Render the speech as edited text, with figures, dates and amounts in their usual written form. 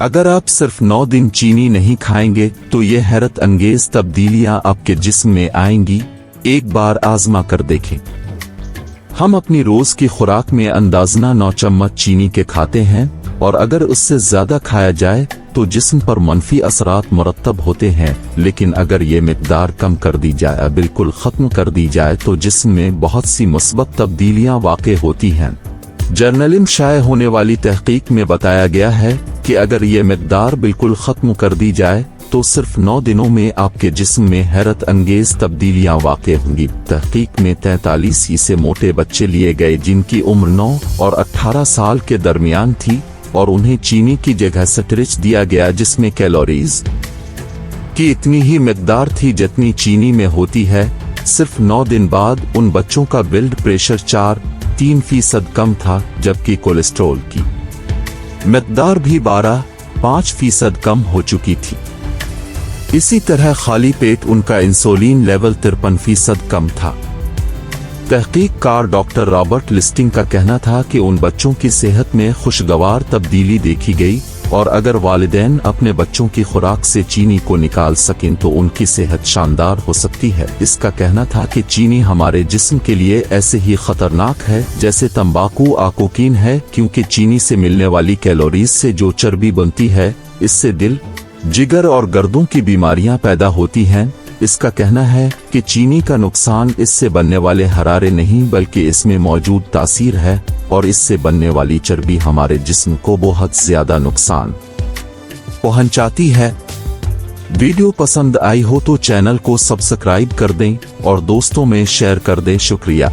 अगर आप सिर्फ 9 दिन चीनी नहीं खाएंगे तो ये हैरत अंगेज तब्दीलियां आपके जिस्म में आएंगी। एक बार आजमा कर देखें। हम अपनी रोज की खुराक में अंदाजना 9 चम्मच चीनी के खाते हैं और अगर उससे ज्यादा खाया जाए तो जिस्म पर मनफी असरात मुरतब होते हैं, लेकिन अगर ये मिकदार कम कर दी जाए, बिल्कुल खत्म कर दी जाए, तो जिस्म में बहुत सी मुस्बत तब्दीलियां वाक़े होती हैं। जर्नल में शाये होने वाली तहकीक में बताया गया है कि अगर ये मिकदार बिल्कुल खत्म कर दी जाए तो सिर्फ 9 दिनों में आपके जिस्म में हैरत अंगेज तब्दीलियां वाक़े होंगी। तहकीक में 43 से मोटे बच्चे लिए गए जिनकी उम्र 9 और 18 साल के दरमियान थी और उन्हें चीनी की जगह स्टार्च दिया गया, जिसमें कैलोरीज की इतनी ही मिकदार थी जितनी चीनी में होती है। सिर्फ 9 दिन बाद उन बच्चों का ब्लड प्रेशर 4.3% कम था, जबकि कोलेस्ट्रॉल की मिकदार भी 12.5% कम हो चुकी थी। इसी तरह खाली पेट उनका इंसुलिन लेवल 53% कम था। तहकीककार डॉक्टर रॉबर्ट लिस्टिंग का कहना था कि उन बच्चों की सेहत में खुशगवार तब्दीली देखी गई और अगर वालिदैन अपने बच्चों की खुराक से चीनी को निकाल सकें तो उनकी सेहत शानदार हो सकती है। इसका कहना था कि चीनी हमारे जिस्म के लिए ऐसे ही खतरनाक है जैसे तंबाकू आकोकीन है, क्योंकि चीनी से मिलने वाली कैलोरीज से जो चर्बी बनती है, इससे दिल, जिगर और गर्दों की बीमारियां पैदा होती हैं। इसका कहना है कि चीनी का नुकसान इससे बनने वाले हरारे नहीं बल्कि इसमें मौजूद तासीर है, और इससे बनने वाली चर्बी हमारे जिस्म को बहुत ज्यादा नुकसान पहुंचाती है। वीडियो पसंद आई हो तो चैनल को सब्सक्राइब कर दें और दोस्तों में शेयर कर दें। शुक्रिया।